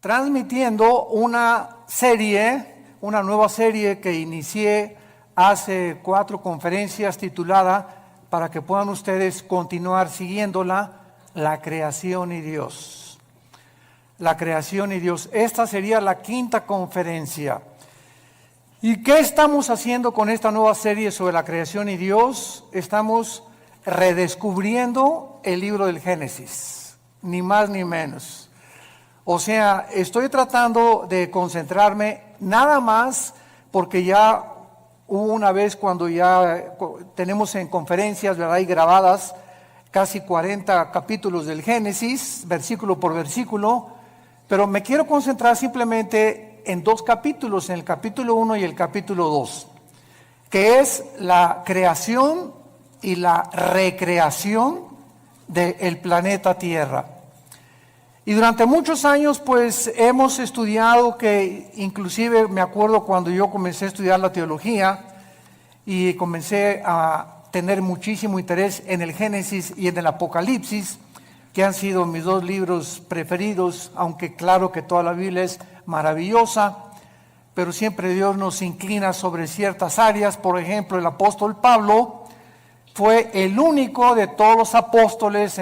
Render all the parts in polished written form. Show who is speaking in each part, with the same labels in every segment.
Speaker 1: Transmitiendo una nueva serie que inicié hace 4 conferencias titulada, para que puedan ustedes continuar siguiéndola, La creación y Dios. La creación y Dios. Esta sería la 5ª conferencia. ¿Y qué estamos haciendo con esta nueva serie sobre la creación y Dios? Estamos redescubriendo el libro del Génesis, ni más ni menos. O sea, estoy tratando de concentrarme nada más porque ya hubo una vez cuando ya tenemos en conferencias, ¿verdad?, y grabadas casi 40 capítulos del Génesis, versículo por versículo, pero me quiero concentrar simplemente en 2 capítulos, en el capítulo 1 y el capítulo 2, que es la creación y la recreación del planeta Tierra. Y durante muchos años pues hemos estudiado, que inclusive me acuerdo cuando yo comencé a estudiar la teología y comencé a tener muchísimo interés en el Génesis y en el Apocalipsis, que han sido mis 2 libros preferidos, aunque claro que toda la Biblia es maravillosa, pero siempre Dios nos inclina sobre ciertas áreas. Por ejemplo, el apóstol Pablo fue el único de todos los apóstoles,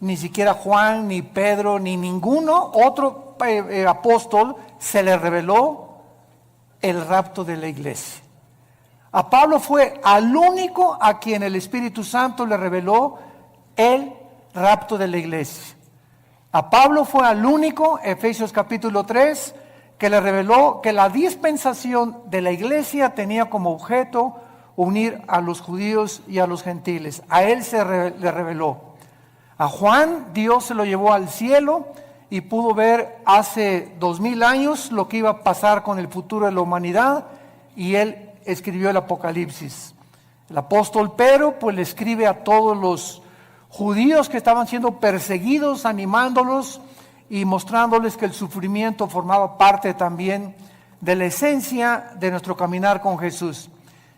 Speaker 1: ni siquiera Juan, ni Pedro, ni ninguno otro apóstol se le reveló el rapto de la iglesia. A Pablo fue al único a quien el Espíritu Santo le reveló el rapto de la iglesia. A Pablo fue al único, Efesios capítulo 3, que le reveló que la dispensación de la iglesia tenía como objeto unir a los judíos y a los gentiles. A él le reveló. A Juan Dios se lo llevó al cielo y pudo ver hace 2000 años lo que iba a pasar con el futuro de la humanidad, y él escribió el Apocalipsis. El apóstol Pedro pues le escribe a todos los judíos que estaban siendo perseguidos, animándolos y mostrándoles que el sufrimiento formaba parte también de la esencia de nuestro caminar con Jesús.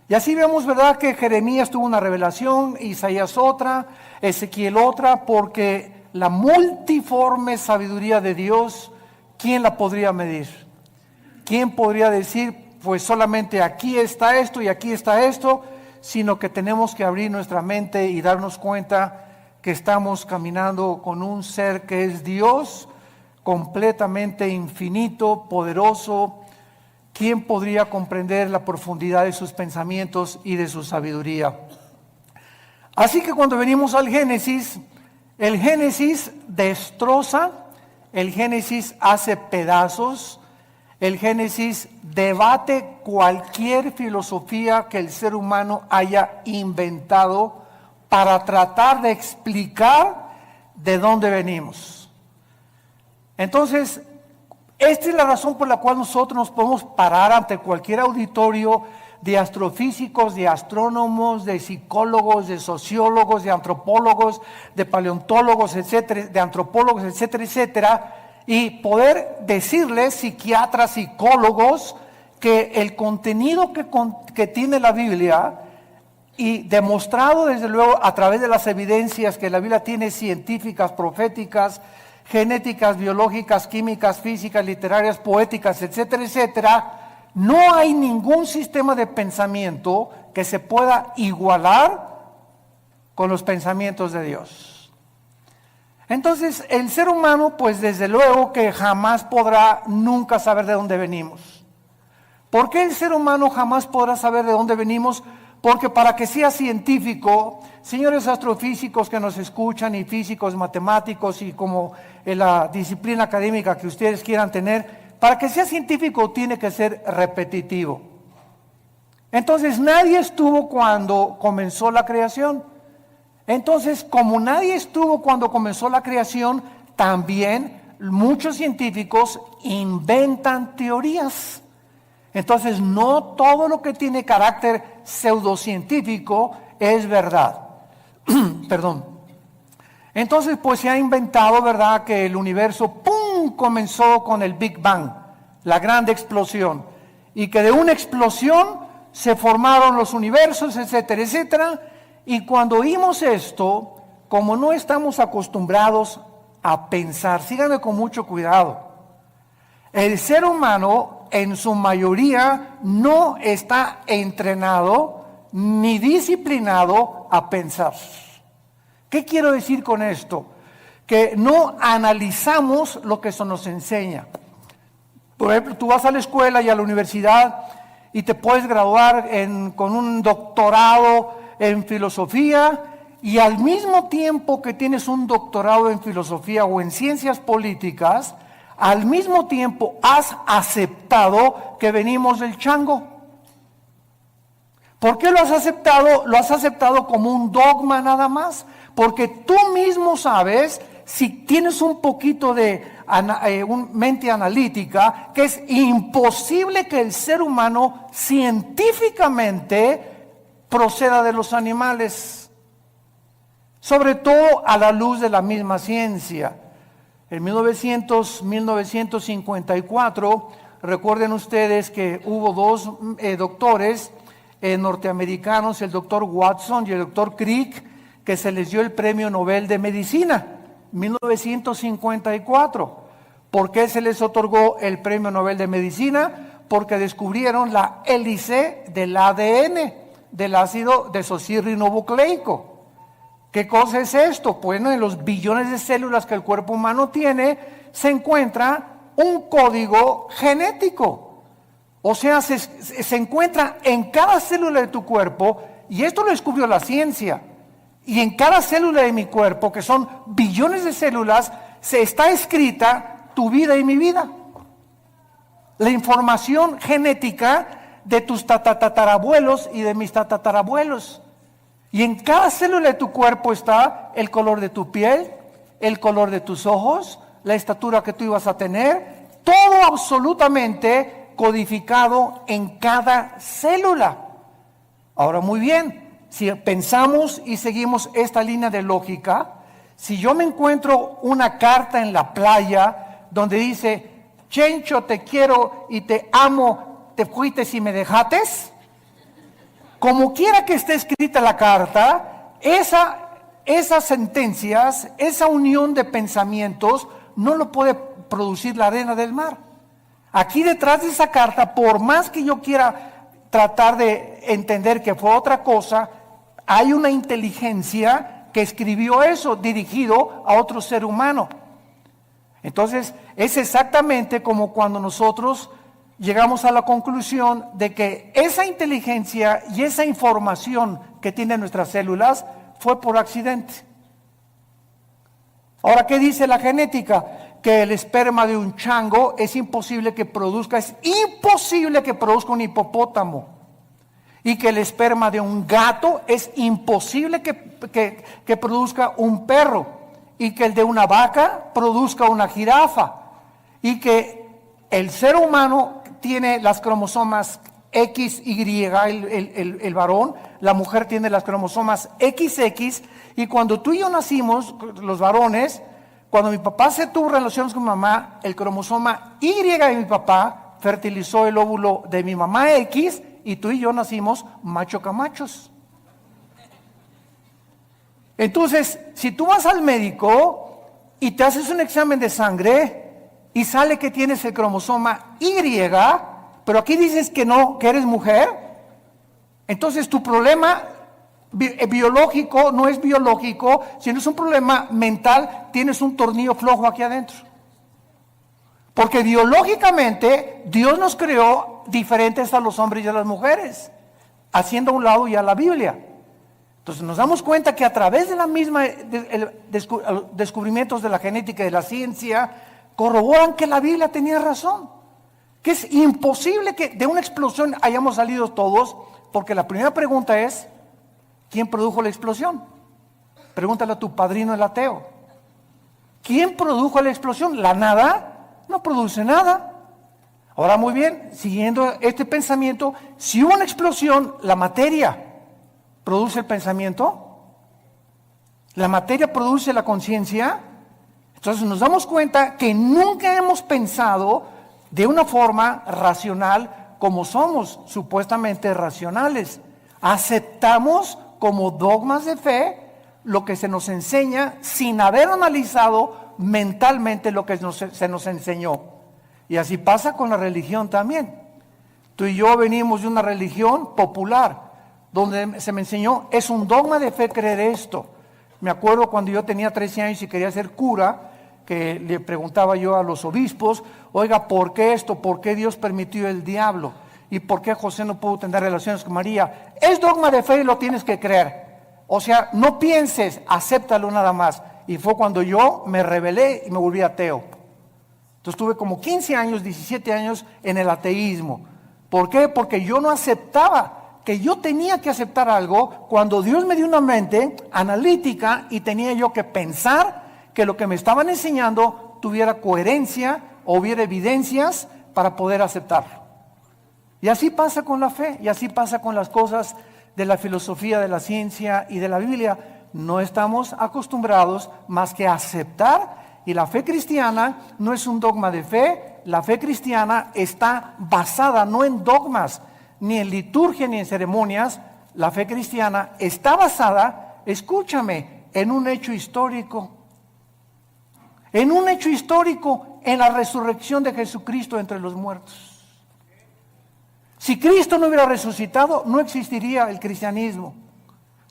Speaker 1: Y así vemos, ¿verdad?, que Jeremías tuvo una revelación, Isaías otra, Ezequiel otra, porque la multiforme sabiduría de Dios, ¿quién la podría medir? ¿Quién podría decir, pues solamente aquí está esto y aquí está esto? Sino que tenemos que abrir nuestra mente y darnos cuenta que estamos caminando con un ser que es Dios, completamente infinito, poderoso. ¿Quién podría comprender la profundidad de sus pensamientos y de su sabiduría? Así que cuando venimos al Génesis, el Génesis destroza, el Génesis hace pedazos, el Génesis debate cualquier filosofía que el ser humano haya inventado para tratar de explicar de dónde venimos. Entonces, esta es la razón por la cual nosotros nos podemos parar ante cualquier auditorio de astrofísicos, de astrónomos, de psicólogos, de sociólogos, de antropólogos, de paleontólogos, etcétera, de antropólogos, etcétera, etcétera, y poder decirles, psiquiatras, psicólogos, que el contenido que tiene la Biblia, y demostrado desde luego a través de las evidencias que la Biblia tiene, científicas, proféticas, genéticas, biológicas, químicas, físicas, literarias, poéticas, etcétera, etcétera, no hay ningún sistema de pensamiento que se pueda igualar con los pensamientos de Dios. Entonces, el ser humano, pues desde luego que jamás podrá nunca saber de dónde venimos. ¿Por qué el ser humano jamás podrá saber de dónde venimos? Porque para que sea científico, señores astrofísicos que nos escuchan, y físicos, matemáticos, y como en la disciplina académica que ustedes quieran tener, para que sea científico tiene que ser repetitivo. Entonces nadie estuvo cuando comenzó la creación. Entonces, como nadie estuvo cuando comenzó la creación, también muchos científicos inventan teorías. Entonces, no todo lo que tiene carácter pseudocientífico es verdad. Perdón. Entonces, pues se ha inventado, ¿verdad?, que el universo, ¡pum!, comenzó con el Big Bang, la gran explosión. Y que de una explosión se formaron los universos, etcétera, etcétera. Y cuando oímos esto, como no estamos acostumbrados a pensar, síganme con mucho cuidado, el ser humano en su mayoría no está entrenado ni disciplinado a pensar. ¿Qué quiero decir con esto? Que no analizamos lo que se nos enseña. Por ejemplo, tú vas a la escuela y a la universidad y te puedes graduar con un doctorado en filosofía, y al mismo tiempo que tienes un doctorado en filosofía o en ciencias políticas, al mismo tiempo has aceptado que venimos del chango. ¿Por qué lo has aceptado? Lo has aceptado como un dogma nada más, porque tú mismo sabes, si tienes un poquito de mente analítica, que es imposible que el ser humano científicamente proceda de los animales, sobre todo a la luz de la misma ciencia. En 1954, recuerden ustedes que hubo dos doctores norteamericanos, el doctor Watson y el doctor Crick, que se les dio el premio Nobel de Medicina, 1954. ¿Por qué se les otorgó el premio Nobel de Medicina? Porque descubrieron la hélice del ADN, del ácido desoxirribonucleico. ¿Qué cosa es esto? Bueno, en los billones de células que el cuerpo humano tiene, se encuentra un código genético. O sea, se encuentra en cada célula de tu cuerpo, y esto lo descubrió la ciencia, y en cada célula de mi cuerpo, que son billones de células, se está escrita tu vida y mi vida. La información genética de tus tatarabuelos y de mis tatarabuelos. Y en cada célula de tu cuerpo está el color de tu piel, el color de tus ojos, la estatura que tú ibas a tener, todo absolutamente codificado en cada célula. Ahora, muy bien, si pensamos y seguimos esta línea de lógica, si yo me encuentro una carta en la playa donde dice, Chencho, te quiero y te amo, te fuiste y me dejates, como quiera que esté escrita la carta, esas sentencias, esa unión de pensamientos, no lo puede producir la arena del mar. Aquí detrás de esa carta, por más que yo quiera tratar de entender que fue otra cosa, hay una inteligencia que escribió eso, dirigido a otro ser humano. Entonces, es exactamente como cuando nosotros llegamos a la conclusión de que esa inteligencia y esa información que tienen nuestras células fue por accidente. Ahora, ¿qué dice la genética? Que el esperma de un chango es imposible que produzca un hipopótamo. Y que el esperma de un gato es imposible que produzca un perro. Y que el de una vaca produzca una jirafa. Y que el ser humano tiene las cromosomas XY, el varón, la mujer tiene las cromosomas XX, y cuando tú y yo nacimos, los varones, cuando mi papá se tuvo relaciones con mi mamá, el cromosoma Y de mi papá fertilizó el óvulo de mi mamá X, y tú y yo nacimos macho camachos. Entonces, si tú vas al médico y te haces un examen de sangre y sale que tienes el cromosoma Y, pero aquí dices que no, que eres mujer, entonces tu problema biológico no es biológico, sino es un problema mental, tienes un tornillo flojo aquí adentro. Porque biológicamente Dios nos creó diferentes a los hombres y a las mujeres, haciendo a un lado ya la Biblia. Entonces nos damos cuenta que a través de la misma descubrimientos de la genética y de la ciencia, corroboran que la Biblia tenía razón, que es imposible que de una explosión hayamos salido todos, porque la primera pregunta es, ¿quién produjo la explosión? Pregúntale a tu padrino el ateo. ¿Quién produjo la explosión? ¿La nada? No produce nada. Ahora muy bien, siguiendo este pensamiento, si hubo una explosión, la materia produce el pensamiento. La materia produce la conciencia. Entonces nos damos cuenta que nunca hemos pensado de una forma racional como somos supuestamente racionales. Aceptamos como dogmas de fe lo que se nos enseña sin haber analizado mentalmente lo que se nos enseñó. Y así pasa con la religión también. Tú y yo venimos de una religión popular, donde se me enseñó, es un dogma de fe creer esto. Me acuerdo cuando yo tenía 13 años y quería ser cura, que le preguntaba yo a los obispos, oiga, ¿por qué esto? ¿Por qué Dios permitió el diablo? ¿Y por qué José no pudo tener relaciones con María? Es dogma de fe y lo tienes que creer. O sea, no pienses, acéptalo nada más. Y fue cuando yo me rebelé y me volví ateo. Entonces tuve como 15 años, 17 años en el ateísmo. ¿Por qué? Porque yo no aceptaba que yo tenía que aceptar algo cuando Dios me dio una mente analítica y tenía yo que pensar que lo que me estaban enseñando tuviera coherencia o hubiera evidencias para poder aceptarlo. Y así pasa con la fe, y así pasa con las cosas de la filosofía, de la ciencia y de la Biblia. No estamos acostumbrados más que a aceptar, y la fe cristiana no es un dogma de fe. La fe cristiana está basada no en dogmas, ni en liturgia, ni en ceremonias. La fe cristiana está basada, escúchame, en un hecho histórico. En un hecho histórico, en la resurrección de Jesucristo entre los muertos. Si Cristo no hubiera resucitado, no existiría el cristianismo.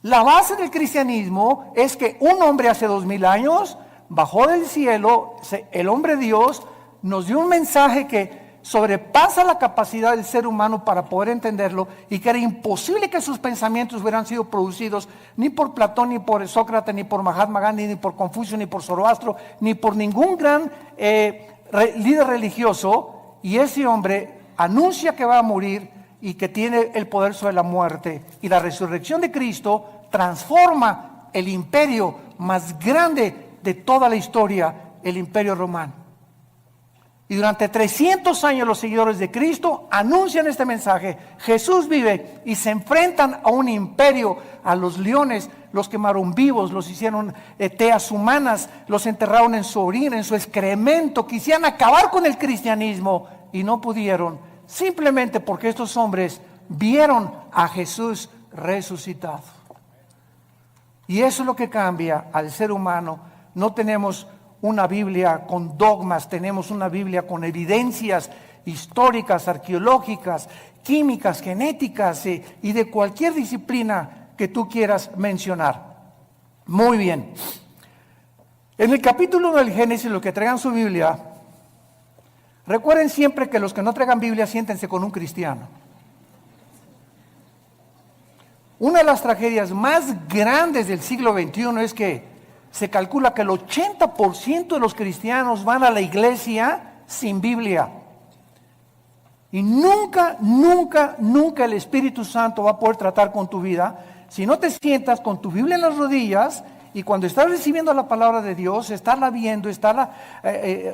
Speaker 1: La base del cristianismo es que un hombre hace 2000 años bajó del cielo, el hombre Dios, nos dio un mensaje que sobrepasa la capacidad del ser humano para poder entenderlo, y que era imposible que sus pensamientos hubieran sido producidos ni por Platón, ni por Sócrates, ni por Mahatma Gandhi, ni por Confucio, ni por Zoroastro, ni por ningún gran líder religioso. Y ese hombre anuncia que va a morir y que tiene el poder sobre la muerte, y la resurrección de Cristo transforma el imperio más grande de toda la historia, el imperio romano. Y durante 300 años los seguidores de Cristo anuncian este mensaje: Jesús vive, y se enfrentan a un imperio, a los leones. Los quemaron vivos, los hicieron teas humanas, los enterraron en su orina, en su excremento. Quisieran acabar con el cristianismo y no pudieron, simplemente porque estos hombres vieron a Jesús resucitado. Y eso es lo que cambia al ser humano. No tenemos una Biblia con dogmas, tenemos una Biblia con evidencias históricas, arqueológicas, químicas, genéticas y de cualquier disciplina que tú quieras mencionar. Muy bien. En el capítulo 1 del Génesis, los que traigan su Biblia, recuerden siempre que los que no traigan Biblia, siéntense con un cristiano. Una de las tragedias más grandes del siglo XXI es que se calcula que el 80% de los cristianos van a la iglesia sin Biblia. Y nunca el Espíritu Santo va a poder tratar con tu vida si no te sientas con tu Biblia en las rodillas, y cuando estás recibiendo la palabra de Dios, estarla viendo, estarla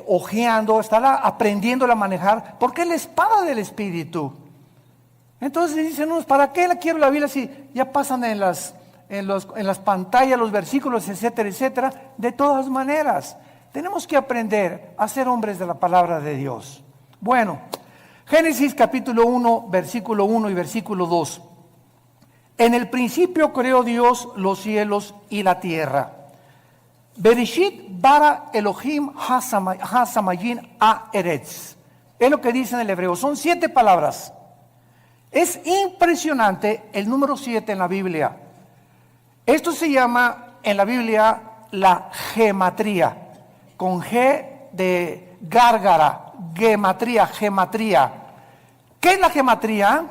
Speaker 1: hojeando, estarla aprendiendo a manejar, porque es la espada del Espíritu. Entonces dicen unos, ¿para qué quiero la Biblia si ya pasan en las pantallas los versículos, etcétera, etcétera? De todas maneras, tenemos que aprender a ser hombres de la palabra de Dios. Bueno, Génesis capítulo 1, versículo 1 y versículo 2. En el principio creó Dios los cielos y la tierra. Bereshit bara Elohim ha-samayim ha-eretz. Es lo que dice en el hebreo. Son 7 palabras. Es impresionante el número 7 en la Biblia. Esto se llama en la Biblia la gematría, con G de gárgara, gematría. ¿Qué es la gematría?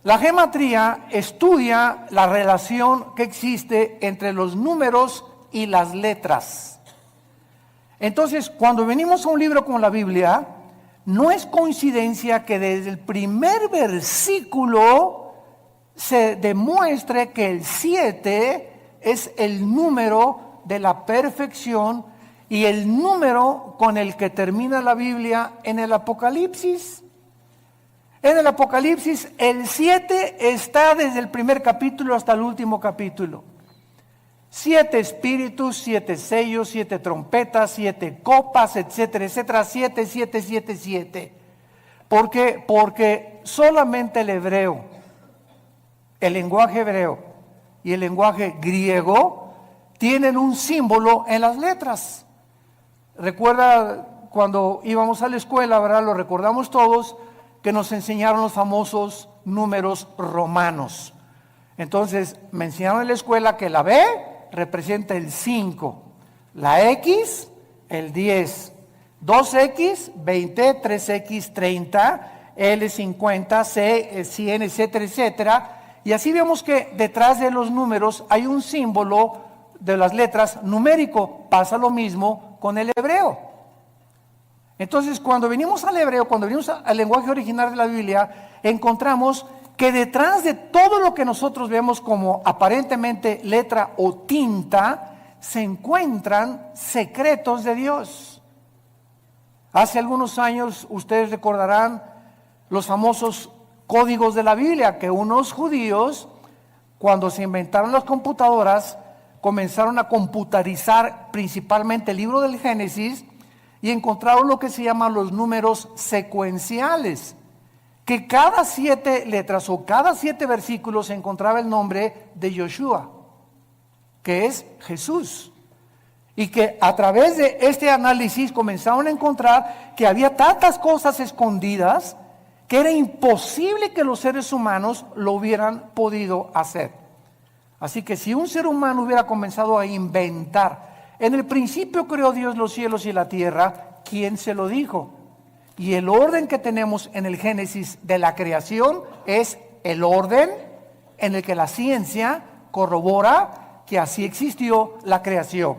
Speaker 1: La gematría estudia la relación que existe entre los números y las letras. Entonces, cuando venimos a un libro como la Biblia, no es coincidencia que desde el primer versículo se demuestre que el 7 es el número de la perfección y el número con el que termina la Biblia en el Apocalipsis. En el Apocalipsis el 7 está desde el primer capítulo hasta el último capítulo. 7 espíritus, 7 sellos, 7 trompetas, 7 copas, etcétera, etcétera. 7, 7, 7, 7. ¿Por qué? Porque solamente el hebreo, el lenguaje hebreo y el lenguaje griego tienen un símbolo en las letras. Recuerda cuando íbamos a la escuela, ¿verdad? Lo recordamos todos, que nos enseñaron los famosos números romanos. Entonces, me enseñaron en la escuela que la B representa el 5, la X, el 10, 2X, 20, 3X, 30, L, 50, C, 100, etcétera, etcétera. Y así vemos que detrás de los números hay un símbolo de las letras numérico. Pasa lo mismo con el hebreo. Entonces, cuando venimos al hebreo, cuando venimos al lenguaje original de la Biblia, encontramos que detrás de todo lo que nosotros vemos como aparentemente letra o tinta, se encuentran secretos de Dios. Hace algunos años, ustedes recordarán los famosos códigos de la Biblia, que unos judíos, cuando se inventaron las computadoras, comenzaron a computarizar principalmente el libro del Génesis y encontraron lo que se llaman los números secuenciales, que cada 7 letras o cada 7 versículos se encontraba el nombre de Yoshua, que es Jesús. Y que a través de este análisis comenzaron a encontrar que había tantas cosas escondidas que era imposible que los seres humanos lo hubieran podido hacer. Así que si un ser humano hubiera comenzado a inventar, en el principio creó Dios los cielos y la tierra, ¿quién se lo dijo? Y el orden que tenemos en el Génesis de la creación es el orden en el que la ciencia corrobora que así existió la creación.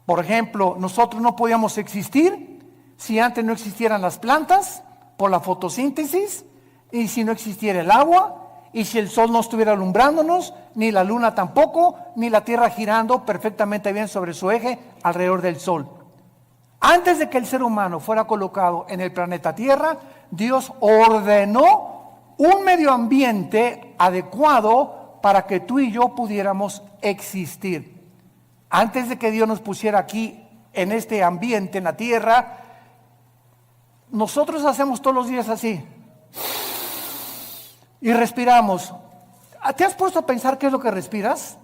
Speaker 1: Por ejemplo, nosotros no podíamos existir si antes no existieran las plantas por la fotosíntesis, y si no existiera el agua, y si el sol no estuviera alumbrándonos, ni la luna tampoco, ni la tierra girando perfectamente bien sobre su eje alrededor del sol. Antes de que el ser humano fuera colocado en el planeta Tierra, Dios ordenó un medio ambiente adecuado para que tú y yo pudiéramos existir. Antes de que Dios nos pusiera aquí en este ambiente, en la tierra, nosotros hacemos todos los días así y respiramos. ¿Te has puesto a pensar qué es lo que respiras?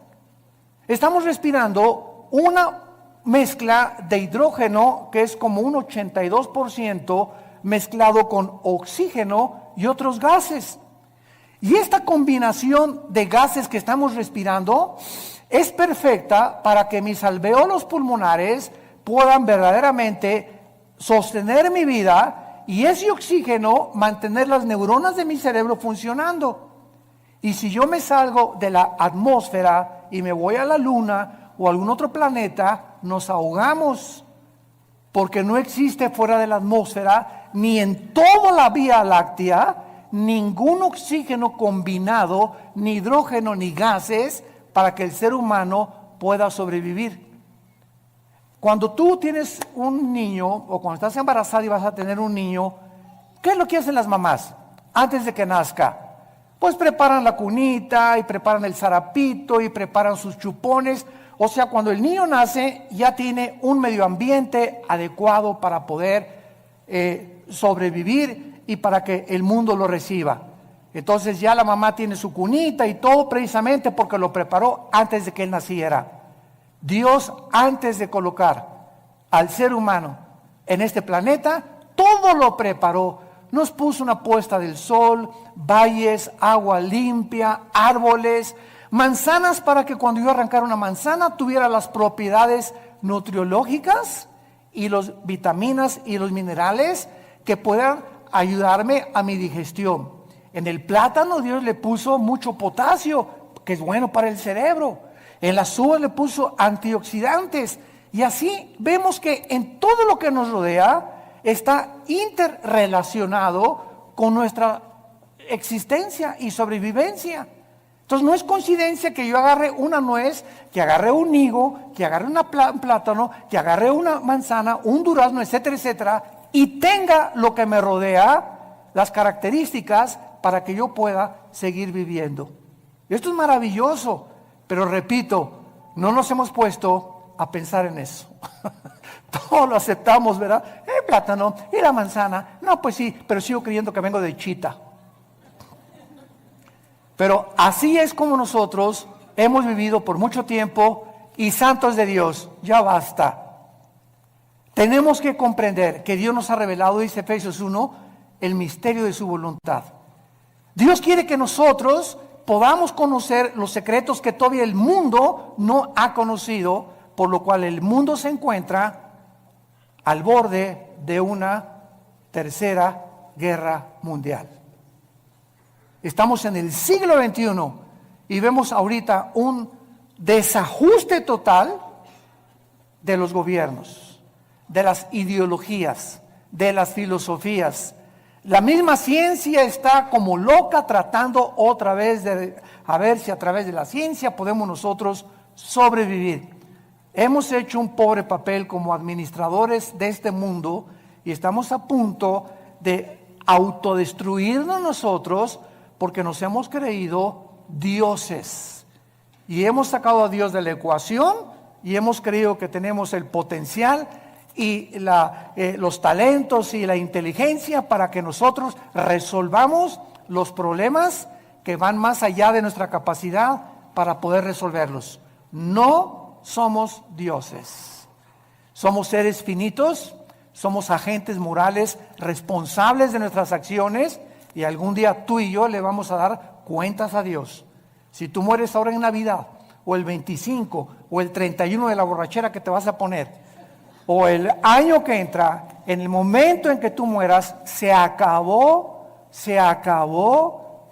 Speaker 1: Estamos respirando una mezcla de hidrógeno que es como un 82% mezclado con oxígeno y otros gases. Y esta combinación de gases que estamos respirando es perfecta para que mis alvéolos pulmonares puedan verdaderamente sostener mi vida y ese oxígeno mantener las neuronas de mi cerebro funcionando. Y si yo me salgo de la atmósfera y me voy a la luna o a algún otro planeta, nos ahogamos, porque no existe fuera de la atmósfera ni en toda la Vía Láctea ningún oxígeno combinado, ni hidrógeno ni gases para que el ser humano pueda sobrevivir. Cuando tú tienes un niño o cuando estás embarazada y vas a tener un niño, ¿qué es lo que hacen las mamás antes de que nazca? Pues preparan la cunita y preparan el zarapito y preparan sus chupones. O sea, cuando el niño nace ya tiene un medio ambiente adecuado para poder sobrevivir y para que el mundo lo reciba. Entonces ya la mamá tiene su cunita y todo precisamente porque lo preparó antes de que él naciera. Dios, antes de colocar al ser humano en este planeta, todo lo preparó. Nos puso una puesta del sol, valles, agua limpia, árboles, manzanas para que cuando yo arrancara una manzana tuviera las propiedades nutriológicas y las vitaminas y los minerales que puedan ayudarme a mi digestión. En el plátano Dios le puso mucho potasio, que es bueno para el cerebro. En las uvas le puso antioxidantes. Y así vemos que en todo lo que nos rodea está interrelacionado con nuestra existencia y sobrevivencia. Entonces no es coincidencia que yo agarre una nuez, que agarre un higo, que agarre un plátano, que agarre una manzana, un durazno, etcétera, etcétera, y tenga lo que me rodea, las características para que yo pueda seguir viviendo. Esto es maravilloso, pero repito, no nos hemos puesto a pensar en eso. Todos lo aceptamos, ¿verdad? El plátano y la manzana. No, pues sí, pero sigo creyendo que vengo de Chita. Pero así es como nosotros hemos vivido por mucho tiempo, y santos de Dios, ya basta. Tenemos que comprender que Dios nos ha revelado, dice Efesios 1, el misterio de su voluntad. Dios quiere que nosotros podamos conocer los secretos que todavía el mundo no ha conocido, por lo cual el mundo se encuentra al borde de una tercera guerra mundial. Estamos en el siglo XXI y vemos ahorita un desajuste total de los gobiernos, de las ideologías, de las filosofías. La misma ciencia está como loca tratando otra vez de a ver si a través de la ciencia podemos nosotros sobrevivir. Hemos hecho un pobre papel como administradores de este mundo y estamos a punto de autodestruirnos nosotros, porque nos hemos creído dioses y hemos sacado a Dios de la ecuación y hemos creído que tenemos el potencial y los talentos y la inteligencia para que nosotros resolvamos los problemas que van más allá de nuestra capacidad para poder resolverlos. No somos dioses. Somos seres finitos, somos agentes morales responsables de nuestras acciones, y algún día tú y yo le vamos a dar cuentas a Dios. Si tú mueres ahora en Navidad, o el 25, o el 31 de la borrachera que te vas a poner, o el año que entra, en el momento en que tú mueras, se acabó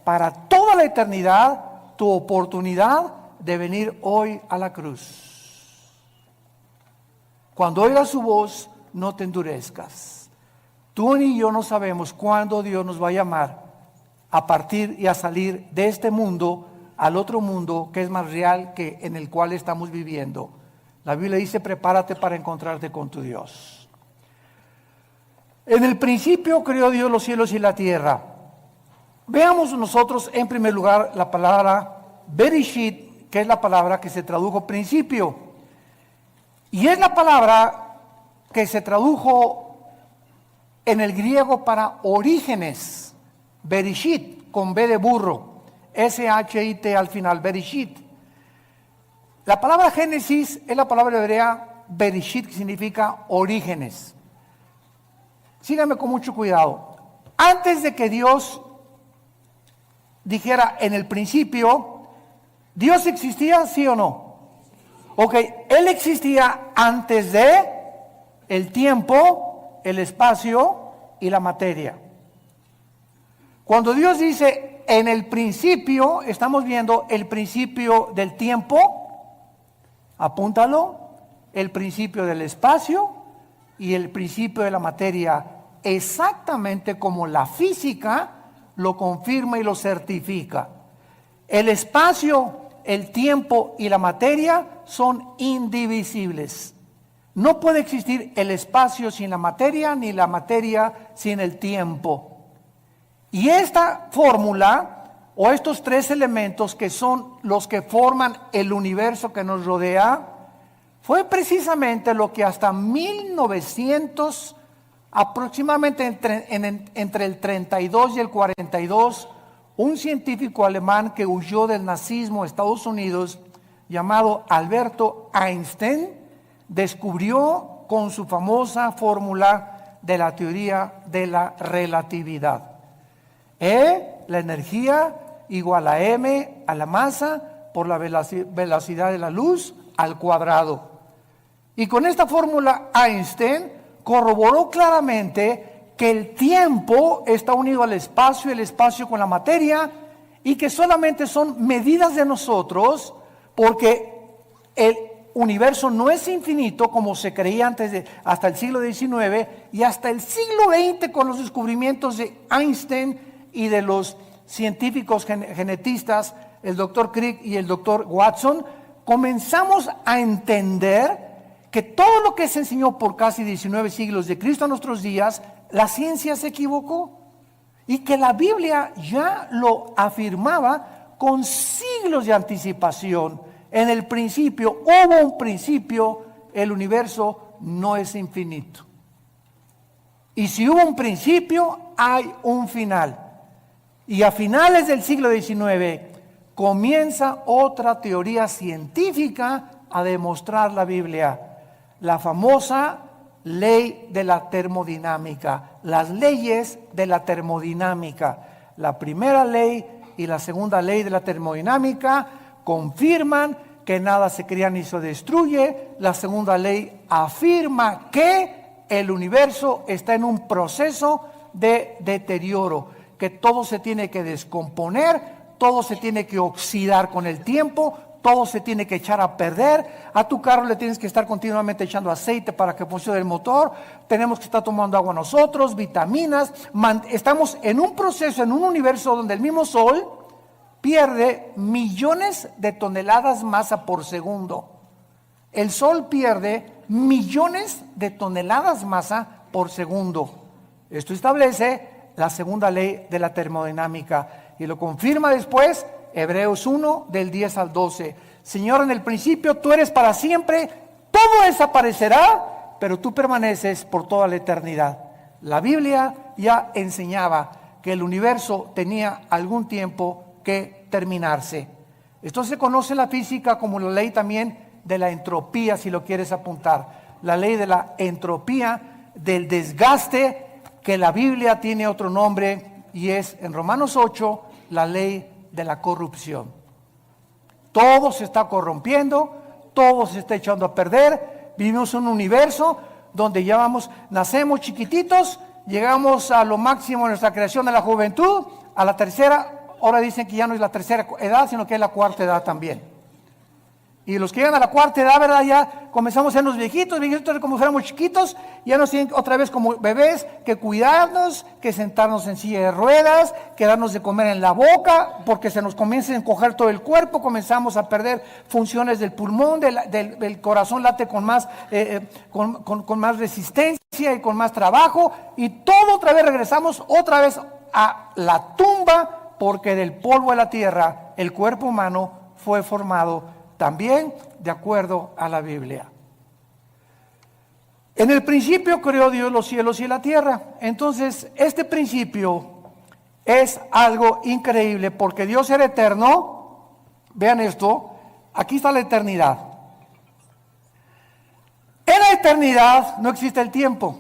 Speaker 1: para toda la eternidad tu oportunidad de venir hoy a la cruz. Cuando oigas su voz, no te endurezcas. Tú ni yo no sabemos cuándo Dios nos va a llamar a partir y a salir de este mundo al otro mundo que es más real que en el cual estamos viviendo. La Biblia dice: prepárate para encontrarte con tu Dios. En el principio creó Dios los cielos y la tierra. Veamos nosotros en primer lugar la palabra Bereshit, que es la palabra que se tradujo principio. Y es la palabra que se tradujo en el griego para orígenes, Bereshit, con B de burro, S-H-I-T al final, Bereshit. La palabra Génesis es la palabra hebrea Bereshit, que significa orígenes. Síganme con mucho cuidado. Antes de que Dios dijera en el principio, ¿Dios existía, sí o no? Ok, Él existía antes de el tiempo, el espacio y la materia. Cuando Dios dice en el principio, estamos viendo el principio del tiempo, apúntalo, el principio del espacio y el principio de la materia, exactamente como la física lo confirma y lo certifica. El espacio, el tiempo y la materia son indivisibles. No puede existir el espacio sin la materia, ni la materia sin el tiempo. Y esta fórmula, o estos tres elementos que son los que forman el universo que nos rodea, fue precisamente lo que hasta 1900, aproximadamente entre el 32 y el 42, un científico alemán que huyó del nazismo a Estados Unidos, llamado Alberto Einstein, descubrió con su famosa fórmula de la teoría de la relatividad. E, la energía, igual a m a la masa por la velocidad de la luz al cuadrado. Y con esta fórmula Einstein corroboró claramente que el tiempo está unido al espacio y el espacio con la materia, y que solamente son medidas de nosotros, porque el universo no es infinito como se creía hasta el siglo XIX y hasta el siglo XX con los descubrimientos de Einstein y de los científicos genetistas, el doctor Crick y el doctor Watson, comenzamos a entender que todo lo que se enseñó por casi 19 siglos de Cristo a nuestros días, la ciencia se equivocó. Y que la Biblia ya lo afirmaba con siglos de anticipación. En el principio, hubo un principio, el universo no es infinito. Y si hubo un principio, hay un final. Y a finales del siglo XIX comienza otra teoría científica a demostrar la Biblia. La famosa ley de la termodinámica, las leyes de la termodinámica. La primera ley y la segunda ley de la termodinámica confirman que nada se crea ni se destruye. La segunda ley afirma que el universo está en un proceso de deterioro, que todo se tiene que descomponer, todo se tiene que oxidar con el tiempo, todo se tiene que echar a perder. A tu carro le tienes que estar continuamente echando aceite para que funcione el motor. Tenemos que estar tomando agua nosotros, vitaminas. Estamos en un proceso, en un universo donde el mismo Sol pierde millones de toneladas masa por segundo. El Sol pierde millones de toneladas masa por segundo. Esto establece la segunda ley de la termodinámica y lo confirma después Hebreos 1 del 10 al 12. Señor, en el principio tú eres para siempre, todo desaparecerá, pero tú permaneces por toda la eternidad. La Biblia ya enseñaba que el universo tenía algún tiempo que terminarse. Esto se conoce en la física como la ley también de la entropía, si lo quieres apuntar. La ley de la entropía, del desgaste, que la Biblia tiene otro nombre y es en Romanos 8 la ley de la corrupción. Todo se está corrompiendo, todo se está echando a perder. Vivimos en un universo donde ya nacemos chiquititos, llegamos a lo máximo de nuestra creación de la juventud, a la tercera, ahora dicen que ya no es la tercera edad, sino que es la cuarta edad también. Y los que llegan a la cuarta edad, ¿verdad? Ya comenzamos a ser los viejitos como fuéramos chiquitos, ya nos tienen otra vez como bebés que cuidarnos, que sentarnos en silla de ruedas, que darnos de comer en la boca, porque se nos comienza a encoger todo el cuerpo, comenzamos a perder funciones del pulmón, del corazón late con más, con más resistencia y con más trabajo, y todo otra vez regresamos otra vez a la tumba, porque del polvo de la tierra el cuerpo humano fue formado también de acuerdo a la Biblia. En el principio creó Dios los cielos y la tierra. Entonces, este principio es algo increíble porque Dios era eterno. Vean esto, aquí está la eternidad. En la eternidad no existe el tiempo.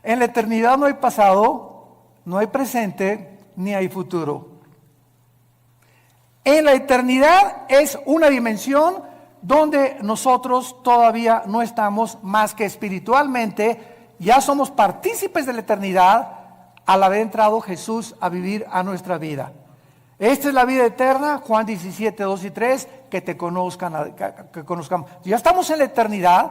Speaker 1: En la eternidad no hay pasado, no hay presente, ni hay futuro. En la eternidad es una dimensión donde nosotros todavía no estamos más que espiritualmente, ya somos partícipes de la eternidad al haber entrado Jesús a vivir a nuestra vida. Esta es la vida eterna, Juan 17, 2 y 3, que te conozcan, que conozcamos. Ya estamos en la eternidad,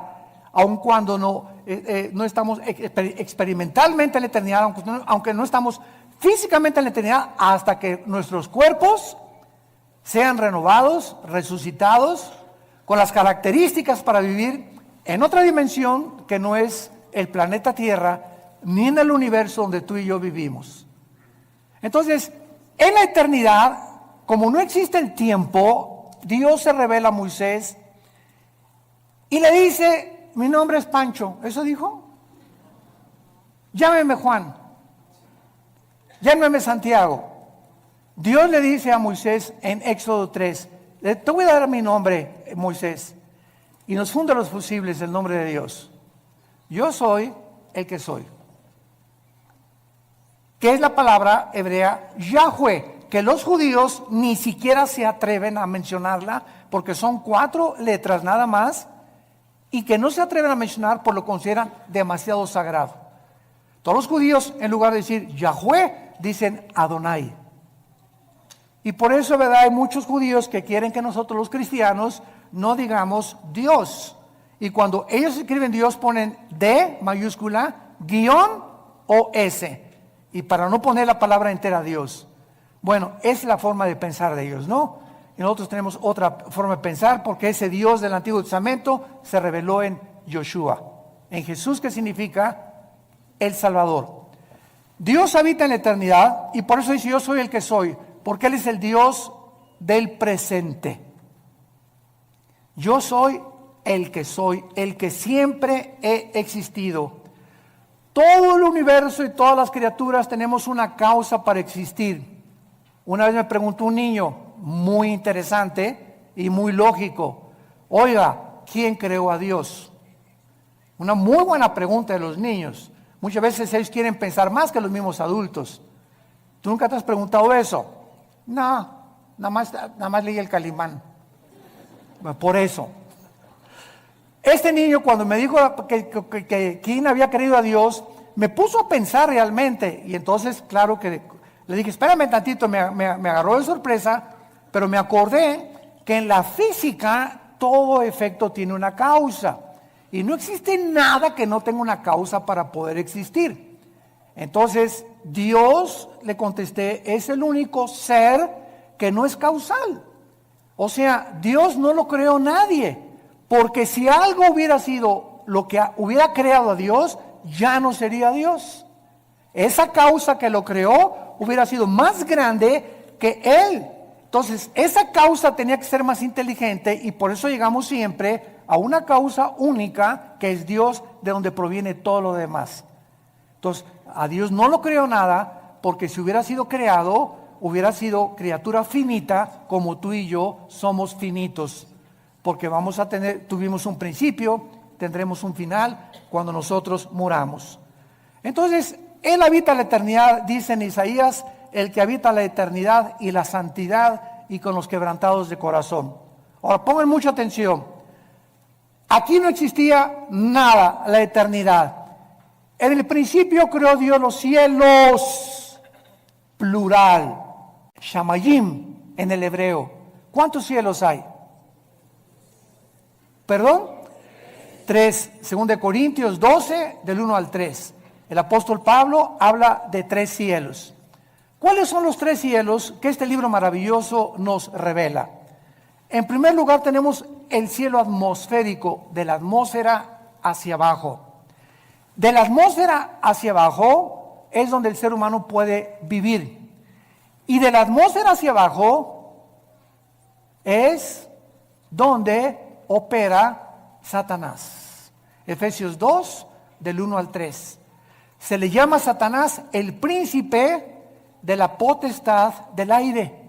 Speaker 1: aun cuando no estamos experimentalmente en la eternidad, aunque no estamos físicamente en la eternidad, hasta que nuestros cuerpos sean renovados, resucitados, con las características para vivir en otra dimensión que no es el planeta Tierra, ni en el universo donde tú y yo vivimos. Entonces, en la eternidad, como no existe el tiempo, Dios se revela a Moisés y le dice: mi nombre es Pancho. ¿Eso dijo? Llámeme Juan. Llámeme Santiago. Dios le dice a Moisés en Éxodo 3, te voy a dar mi nombre, Moisés, y nos funda los fusibles el nombre de Dios. Yo soy el que soy. Que es la palabra hebrea Yahweh, que los judíos ni siquiera se atreven a mencionarla, porque son 4 letras nada más, y que no se atreven a mencionar por lo que consideran demasiado sagrado. Todos los judíos, en lugar de decir Yahweh, dicen Adonai. Y por eso, ¿verdad? Hay muchos judíos que quieren que nosotros los cristianos no digamos Dios. Y cuando ellos escriben Dios ponen D mayúscula, guión O-S. Y para no poner la palabra entera Dios. Bueno, es la forma de pensar de ellos, ¿no? Y nosotros tenemos otra forma de pensar porque ese Dios del Antiguo Testamento se reveló en Yoshua. En Jesús, que significa el Salvador. Dios habita en la eternidad y por eso dice yo soy el que soy. Porque Él es el Dios del presente. Yo soy, el que siempre he existido. Todo el universo y todas las criaturas tenemos una causa para existir. Una vez me preguntó un niño, muy interesante y muy lógico, oiga, ¿quién creó a Dios? Una muy buena pregunta de los niños. Muchas veces ellos quieren pensar más que los mismos adultos. ¿Tú nunca te has preguntado eso? No, nada más leí el Calimán. Por eso. Este niño cuando me dijo que quién había creído a Dios, me puso a pensar realmente. Y entonces, claro que le dije, espérame tantito, me agarró de sorpresa, pero me acordé que en la física todo efecto tiene una causa. Y no existe nada que no tenga una causa para poder existir. Entonces, Dios, le contesté, es el único ser que no es causal. O sea, Dios no lo creó nadie. Porque si algo hubiera sido lo que hubiera creado a Dios, ya no sería Dios. Esa causa que lo creó hubiera sido más grande que Él. Entonces, esa causa tenía que ser más inteligente y por eso llegamos siempre a una causa única que es Dios, de donde proviene todo lo demás. Entonces, a Dios no lo creó nada, porque si hubiera sido creado, hubiera sido criatura finita, como tú y yo somos finitos. Porque tuvimos un principio, tendremos un final cuando nosotros muramos. Entonces, Él habita la eternidad, dice en Isaías, el que habita la eternidad y la santidad y con los quebrantados de corazón. Ahora, pongan mucha atención. Aquí no existía nada, la eternidad. En el principio creó Dios los cielos, plural, shamayim en el hebreo. ¿Cuántos cielos hay? ¿Perdón? 3, 2 Corintios 12, del 1 al 3. El apóstol Pablo habla de 3 cielos. ¿Cuáles son los 3 cielos que este libro maravilloso nos revela? En primer lugar tenemos el cielo atmosférico, de la atmósfera hacia abajo. De la atmósfera hacia abajo es donde el ser humano puede vivir. Y de la atmósfera hacia abajo es donde opera Satanás. Efesios 2, del 1 al 3. Se le llama Satanás el príncipe de la potestad del aire.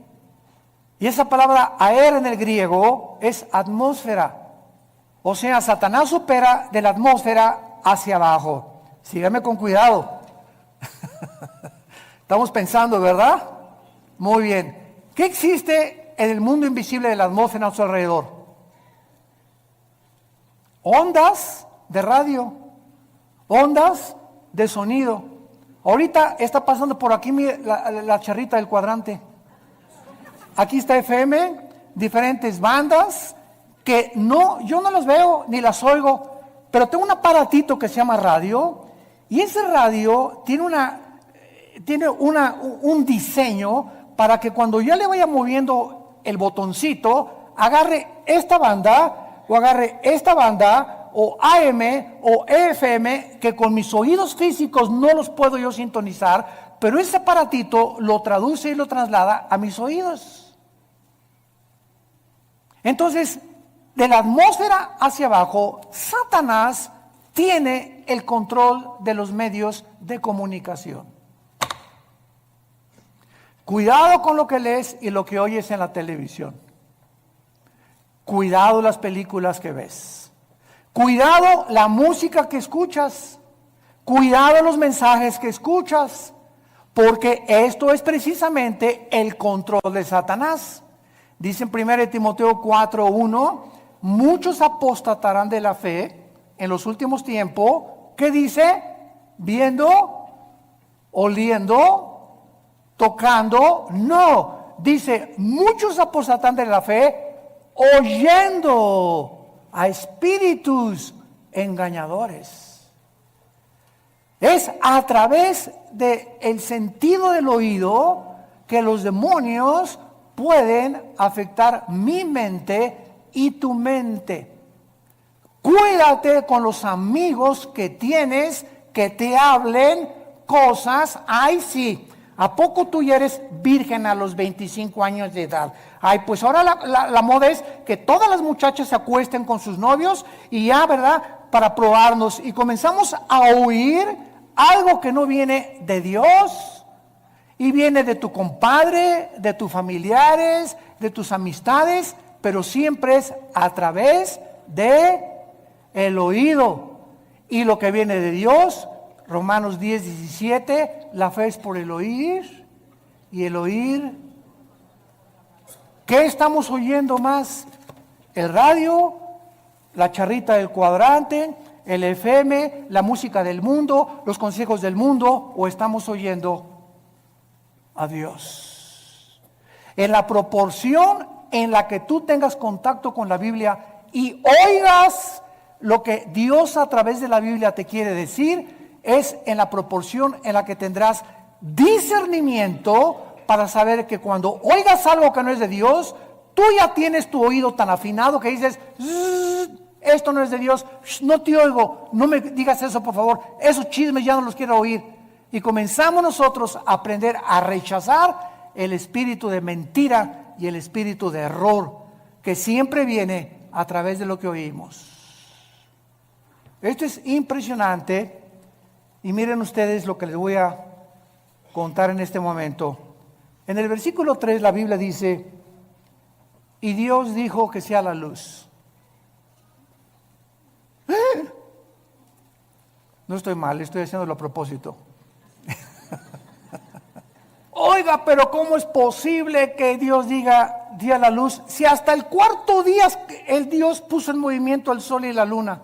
Speaker 1: Y esa palabra aer en el griego es atmósfera. O sea, Satanás opera de la atmósfera hacia abajo. Sígame con cuidado. Estamos pensando, ¿verdad? Muy bien. ¿Qué existe en el mundo invisible de la atmósfera a nuestro alrededor? Ondas de radio, ondas de sonido. Ahorita está pasando por aquí la charrita del cuadrante. Aquí está FM, diferentes bandas que yo no las veo ni las oigo, pero tengo un aparatito que se llama radio y ese radio tiene un diseño para que cuando yo le vaya moviendo el botoncito, agarre esta banda o agarre esta banda o AM o FM, que con mis oídos físicos no los puedo yo sintonizar, pero ese aparatito lo traduce y lo traslada a mis oídos. Entonces, de la atmósfera hacia abajo, Satanás tiene el control de los medios de comunicación. Cuidado con lo que lees y lo que oyes en la televisión. Cuidado las películas que ves. Cuidado la música que escuchas. Cuidado los mensajes que escuchas. Porque esto es precisamente el control de Satanás. Dice en 1 Timoteo 4:1, muchos apostatarán de la fe en los últimos tiempos. ¿Qué dice? Viendo, oliendo, tocando. No, dice, muchos apostatarán de la fe oyendo a espíritus engañadores. Es es a través del sentido del oído que los demonios pueden afectar mi mente y tu mente. Cuídate con los amigos que tienes que te hablen cosas. Ay, sí, ¿a poco tú ya eres virgen a los 25 años de edad? Ay, pues ahora la moda es que todas las muchachas se acuesten con sus novios y ya, ¿verdad? Para probarnos. Y comenzamos a oír algo que no viene de Dios y viene de tu compadre, de tus familiares, de tus amistades, pero siempre es a través de el oído. Y lo que viene de Dios, Romanos 10:17, la fe es por el oír y el oír. ¿Qué estamos oyendo más? ¿El radio? ¿La charrita del cuadrante? ¿El FM? ¿La música del mundo? ¿Los consejos del mundo? ¿O estamos oyendo a Dios? En la proporción en la que tú tengas contacto con la Biblia y oigas lo que Dios a través de la Biblia te quiere decir, es en la proporción en la que tendrás discernimiento para saber que cuando oigas algo que no es de Dios, tú ya tienes tu oído tan afinado que dices, esto no es de Dios, no te oigo, no me digas eso por favor, esos chismes ya no los quiero oír. Y comenzamos nosotros a aprender a rechazar el espíritu de mentira y el espíritu de error que siempre viene a través de lo que oímos. Esto es impresionante y miren ustedes lo que les voy a contar en este momento. En el versículo 3 la Biblia dice, y Dios dijo que sea la luz. No estoy mal, estoy haciéndolo a propósito. Oiga, pero ¿cómo es posible que Dios diga día la luz si hasta el cuarto día el Dios puso en movimiento el sol y la luna?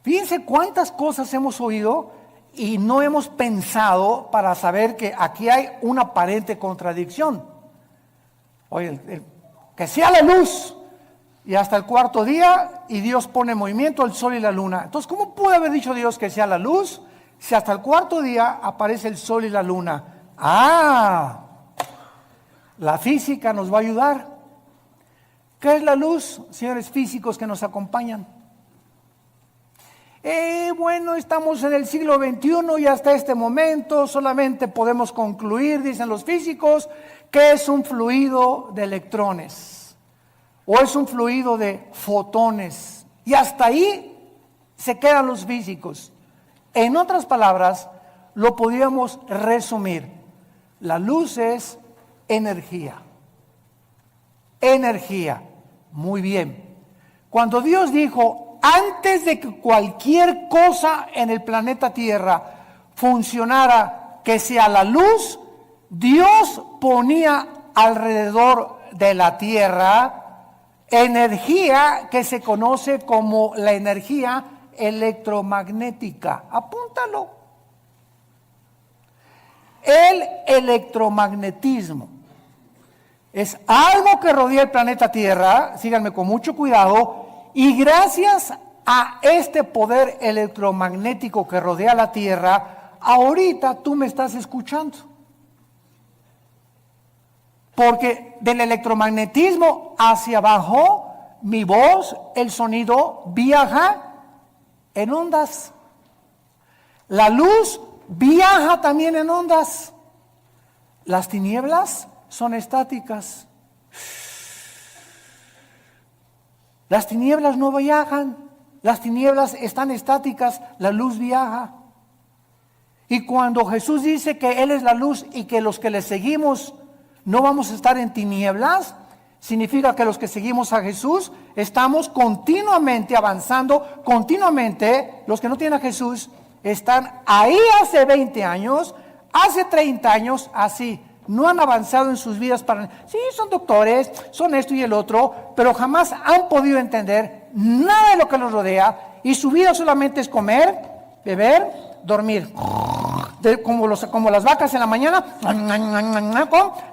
Speaker 1: Fíjense cuántas cosas hemos oído y no hemos pensado para saber que aquí hay una aparente contradicción. Oye, que sea la luz y hasta el cuarto día y Dios pone en movimiento el sol y la luna. Entonces, ¿cómo puede haber dicho Dios que sea la luz si hasta el cuarto día aparece el sol y la luna? La física nos va a ayudar. ¿Qué es la luz, señores físicos que nos acompañan? Bueno, estamos en el siglo XXI y hasta este momento solamente podemos concluir, dicen los físicos, que es un fluido de electrones o es un fluido de fotones. Y hasta ahí se quedan los físicos. En otras palabras, lo podríamos resumir. La luz es energía. Energía. Muy bien. Cuando Dios dijo, antes de que cualquier cosa en el planeta Tierra funcionara, que sea la luz, Dios ponía alrededor de la Tierra energía que se conoce como la energía electromagnética. Apúntalo. El electromagnetismo es algo que rodea el planeta Tierra, síganme con mucho cuidado, y gracias a este poder electromagnético que rodea la Tierra, ahorita tú me estás escuchando. Porque del electromagnetismo hacia abajo, mi voz, el sonido, viaja en ondas. La luz viaja también en ondas. Las tinieblas son estáticas. Las tinieblas no viajan, las tinieblas están estáticas, la luz viaja. Y cuando Jesús dice que Él es la luz y que los que le seguimos no vamos a estar en tinieblas, significa que los que seguimos a Jesús estamos continuamente avanzando, continuamente. Los que no tienen a Jesús están ahí hace 20 años, hace 30 años, así. No han avanzado en sus vidas sí, son doctores, son esto y el otro, pero jamás han podido entender nada de lo que los rodea y su vida solamente es comer, beber, dormir. como las vacas en la mañana,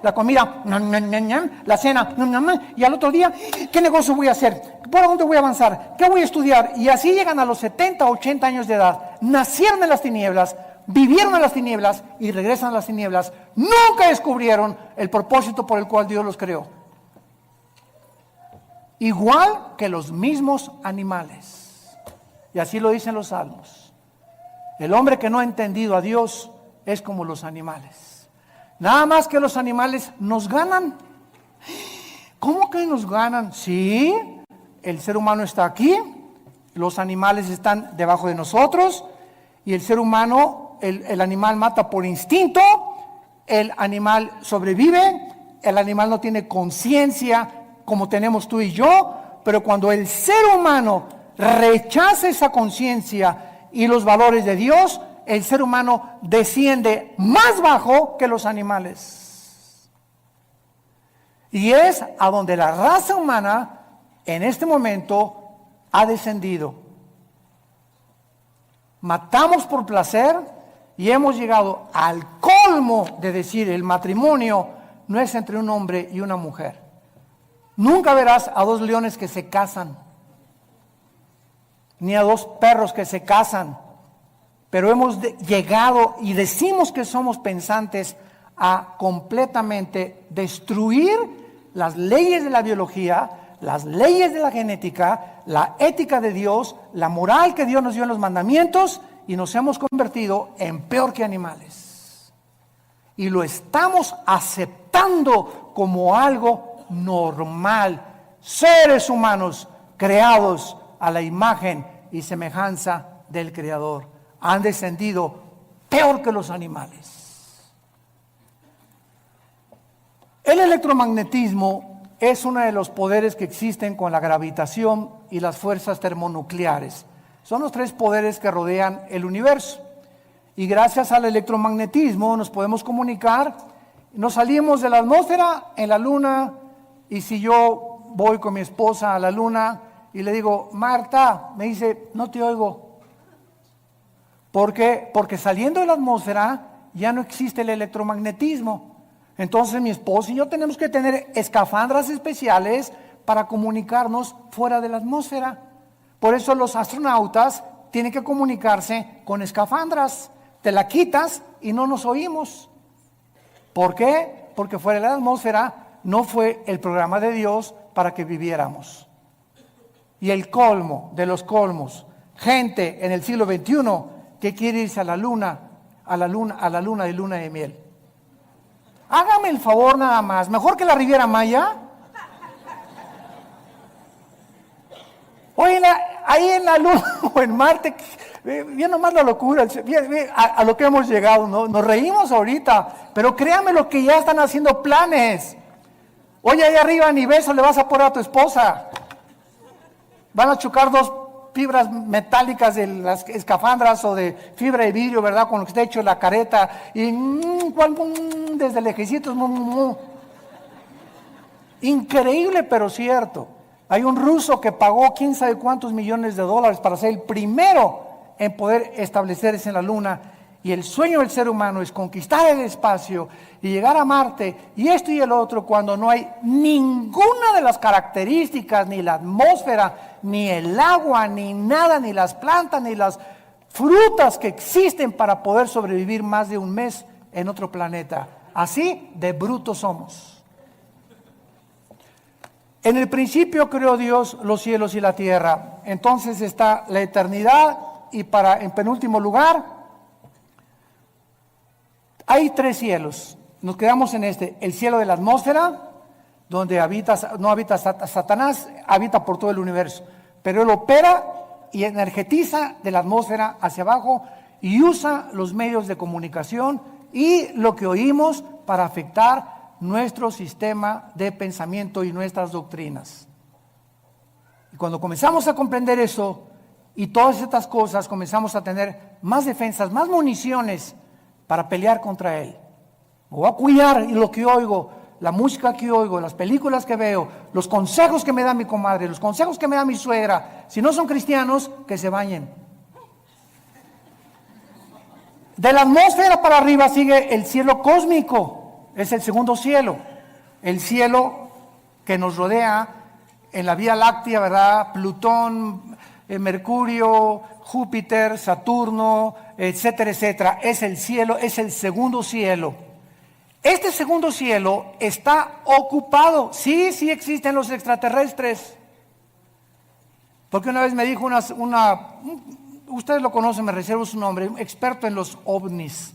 Speaker 1: la comida, la cena, y al otro día, ¿qué negocio voy a hacer? ¿Por dónde voy a avanzar? ¿Qué voy a estudiar? Y así llegan a los 70, 80 años de edad, nacieron en las tinieblas, vivieron en las tinieblas y regresan a las tinieblas. Nunca descubrieron el propósito por el cual Dios los creó. Igual que los mismos animales. Y así lo dicen los salmos. El hombre que no ha entendido a Dios es como los animales. Nada más que los animales nos ganan. ¿Cómo que nos ganan? Sí, el ser humano está aquí, los animales están debajo de nosotros, y el ser humano, el animal mata por instinto, el animal sobrevive, el animal no tiene conciencia como tenemos tú y yo, pero cuando el ser humano rechaza esa conciencia y los valores de Dios, el ser humano desciende más bajo que los animales. Y es a donde la raza humana en este momento ha descendido. Matamos por placer y hemos llegado al colmo de decir el matrimonio no es entre un hombre y una mujer. Nunca verás a dos leones que se casan, ni a dos perros que se casan, pero hemos llegado y decimos que somos pensantes a completamente destruir las leyes de la biología, las leyes de la genética, la ética de Dios, la moral que Dios nos dio en los mandamientos, y nos hemos convertido en peor que animales. Y lo estamos aceptando como algo normal. Seres humanos creados a la imagen y semejanza del Creador han descendido peor que los animales. El electromagnetismo es uno de los poderes que existen con la gravitación y las fuerzas termonucleares. Son los tres poderes que rodean el universo. Y gracias al electromagnetismo nos podemos comunicar. Nos salimos de la atmósfera en la luna, y si yo voy con mi esposa a la luna y le digo, Marta, me dice, no te oigo. ¿Por qué? Porque saliendo de la atmósfera ya no existe el electromagnetismo. Entonces mi esposa y yo tenemos que tener escafandras especiales para comunicarnos fuera de la atmósfera. Por eso los astronautas tienen que comunicarse con escafandras. Te la quitas y no nos oímos. ¿Por qué? Porque fuera de la atmósfera no fue el programa de Dios para que viviéramos. Y el colmo de los colmos, gente en el siglo XXI que quiere irse a la luna de luna de miel. Hágame el favor nada más, mejor que la Riviera Maya. Oye, ahí en la luna o en Marte, bien nomás la locura, bien, a lo que hemos llegado, ¿no? Nos reímos ahorita, pero créame lo que ya están haciendo planes. Oye, ahí arriba ni beso le vas a poner a tu esposa. Van a chocar dos fibras metálicas de las escafandras o de fibra de vidrio, ¿verdad? Con lo que está hecho la careta. Y desde lejecitos. Increíble, pero cierto. Hay un ruso que pagó quién sabe cuántos millones de dólares para ser el primero en poder establecerse en la luna. Y el sueño del ser humano es conquistar el espacio y llegar a Marte y esto y el otro, cuando no hay ninguna de las características, ni la atmósfera, ni el agua, ni nada, ni las plantas, ni las frutas que existen para poder sobrevivir más de un mes en otro planeta. Así de brutos somos. En el principio creó Dios los cielos y la tierra. Entonces está la eternidad, y en penúltimo lugar hay tres cielos. Nos quedamos en el cielo de la atmósfera, donde no habita Satanás, habita por todo el universo. Pero él opera y energetiza de la atmósfera hacia abajo y usa los medios de comunicación y lo que oímos para afectar nuestro sistema de pensamiento y nuestras doctrinas. Y cuando comenzamos a comprender eso y todas estas cosas, comenzamos a tener más defensas, más municiones para pelear contra él. Me voy a cuidar y lo que oigo, la música que oigo, las películas que veo, los consejos que me da mi comadre, los consejos que me da mi suegra. Si no son cristianos, que se bañen. De la atmósfera para arriba sigue el cielo cósmico, es el segundo cielo, el cielo que nos rodea en la Vía Láctea, ¿verdad? Plutón, Mercurio, Júpiter, Saturno, etcétera, etcétera. Es el cielo, es el segundo cielo. Este segundo cielo está ocupado. Sí existen los extraterrestres. Porque una vez me dijo ustedes lo conocen, me reservo su nombre, un experto en los ovnis.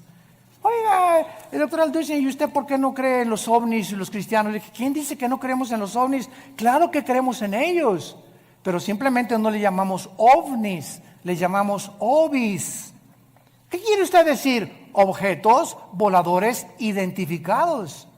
Speaker 1: Oiga, el doctor Alducin, ¿y usted por qué no cree en los ovnis y los cristianos? Le dije, ¿quién dice que no creemos en los ovnis? Claro que creemos en ellos, pero simplemente no le llamamos ovnis, le llamamos ovis. ¿Qué quiere usted decir? Objetos voladores identificados.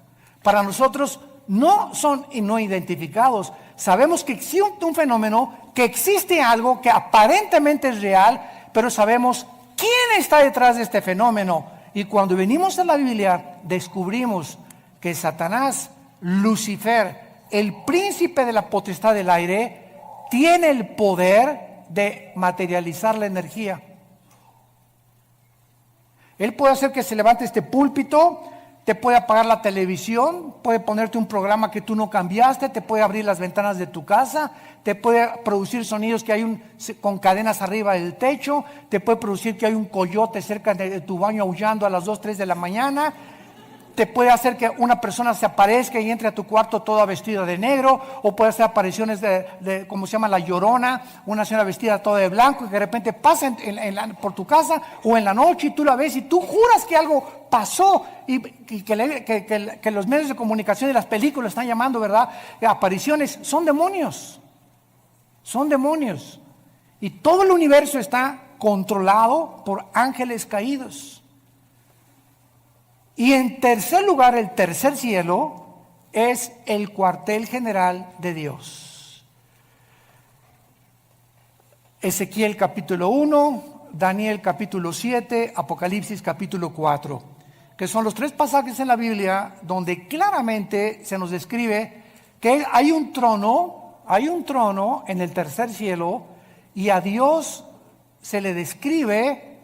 Speaker 1: Para nosotros no son no identificados. Sabemos que existe un fenómeno, que existe algo que aparentemente es real, pero sabemos quién está detrás de este fenómeno. Y cuando venimos a la Biblia, descubrimos que Satanás, Lucifer, el príncipe de la potestad del aire, tiene el poder de materializar la energía. Él puede hacer que se levante este púlpito, te puede apagar la televisión, puede ponerte un programa que tú no cambiaste, te puede abrir las ventanas de tu casa, te puede producir sonidos que hay con cadenas arriba del techo, te puede producir que hay un coyote cerca de tu baño aullando a las 2, 3 de la mañana, te puede hacer que una persona se aparezca y entre a tu cuarto toda vestida de negro, o puede hacer apariciones de como se llama la Llorona, una señora vestida toda de blanco y que de repente pasa por tu casa o en la noche y tú la ves y tú juras que algo pasó y que los medios de comunicación y las películas están llamando, ¿verdad? Apariciones. Son demonios, y todo el universo está controlado por ángeles caídos. Y en tercer lugar, el tercer cielo es el cuartel general de Dios. Ezequiel capítulo 1, Daniel capítulo 7, Apocalipsis capítulo 4, que son los tres pasajes en la Biblia donde claramente se nos describe que hay un trono en el tercer cielo y a Dios se le describe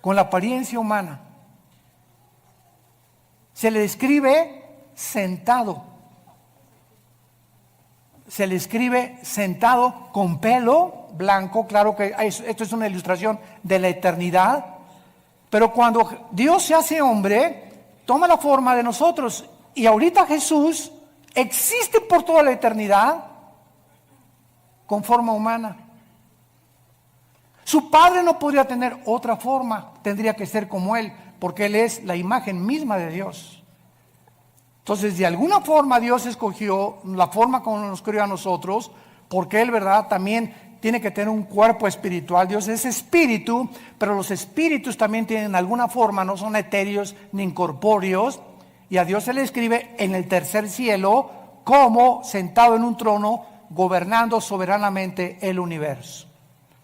Speaker 1: con la apariencia humana. Se le describe sentado. Se le escribe sentado con pelo blanco. Claro que esto es una ilustración de la eternidad. Pero cuando Dios se hace hombre, toma la forma de nosotros. Y ahorita Jesús existe por toda la eternidad con forma humana. Su Padre no podría tener otra forma, tendría que ser como Él, porque Él es la imagen misma de Dios. Entonces, de alguna forma Dios escogió la forma como nos creó a nosotros, porque Él, ¿verdad?, también tiene que tener un cuerpo espiritual. Dios es espíritu, pero los espíritus también tienen alguna forma, no son etéreos ni incorpóreos, y a Dios se le escribe en el tercer cielo como sentado en un trono, gobernando soberanamente el universo.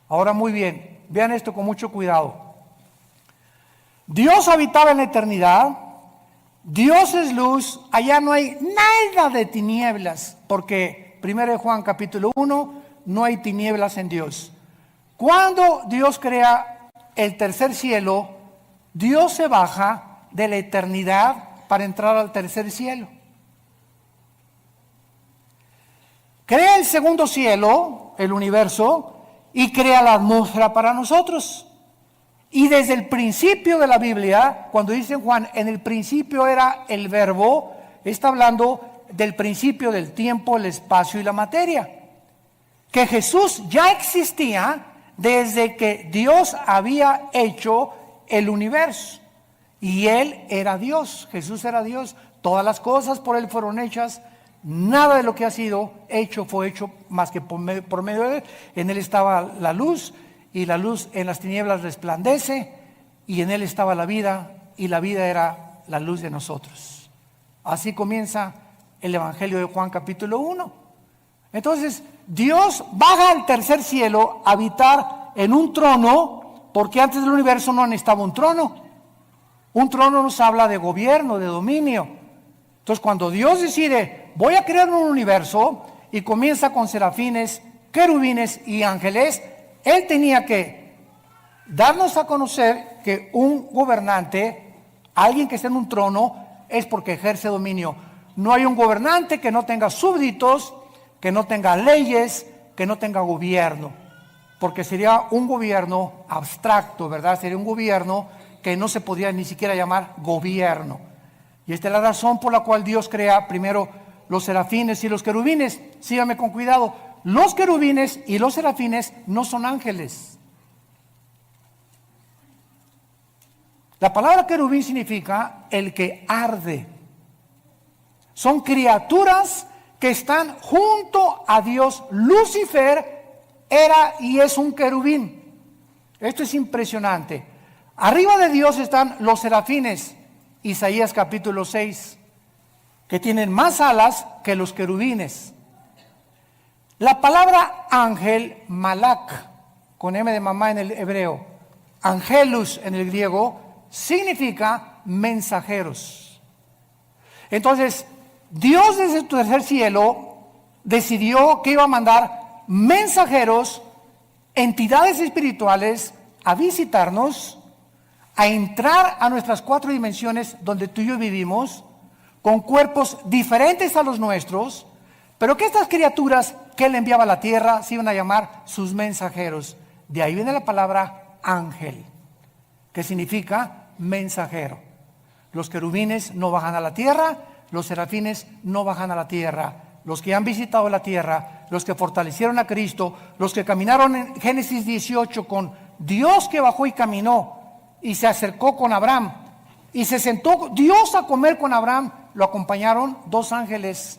Speaker 1: Ahora muy bien, vean esto con mucho cuidado. Dios habitaba en la eternidad, Dios es luz, allá no hay nada de tinieblas, porque 1 Juan capítulo 1, no hay tinieblas en Dios. Cuando Dios crea el tercer cielo, Dios se baja de la eternidad para entrar al tercer cielo. Crea el segundo cielo, el universo, y crea la atmósfera para nosotros. Y desde el principio de la Biblia, cuando dice Juan, en el principio era el verbo, está hablando del principio del tiempo, el espacio y la materia. Que Jesús ya existía desde que Dios había hecho el universo. Y Él era Dios, Jesús era Dios. Todas las cosas por Él fueron hechas. Nada de lo que ha sido hecho fue hecho más que por medio de Él. En Él estaba la luz, y la luz en las tinieblas resplandece, y en Él estaba la vida, y la vida era la luz de nosotros. Así comienza el Evangelio de Juan capítulo 1. Entonces, Dios baja al tercer cielo a habitar en un trono, porque antes del universo no necesitaba un trono. Un trono nos habla de gobierno, de dominio. Entonces, cuando Dios decide, voy a crear un universo, y comienza con serafines, querubines y ángeles, Él tenía que darnos a conocer que un gobernante, alguien que esté en un trono, es porque ejerce dominio. No hay un gobernante que no tenga súbditos, que no tenga leyes, que no tenga gobierno, porque sería un gobierno abstracto, ¿verdad? Sería un gobierno que no se podría ni siquiera llamar gobierno. Y esta es la razón por la cual Dios crea primero los serafines y los querubines. Síganme con cuidado. Los querubines y los serafines no son ángeles. La palabra querubín significa el que arde. Son criaturas que están junto a Dios. Lucifer era y es un querubín. Esto es impresionante. Arriba de Dios están los serafines, Isaías capítulo 6, que tienen más alas que los querubines. La palabra ángel, malak, con M de mamá en el hebreo, angelus en el griego, significa mensajeros. Entonces, Dios desde su tercer cielo decidió que iba a mandar mensajeros, entidades espirituales, a visitarnos, a entrar a nuestras 4 dimensiones donde tú y yo vivimos, con cuerpos diferentes a los nuestros, pero que estas criaturas que Él enviaba a la tierra se iban a llamar sus mensajeros. De ahí viene la palabra ángel, que significa mensajero. Los querubines no bajan a la tierra, los serafines no bajan a la tierra. Los que han visitado la tierra, los que fortalecieron a Cristo, los que caminaron en Génesis 18 con Dios que bajó y caminó y se acercó con Abraham y se sentó Dios a comer con Abraham, lo acompañaron 2 ángeles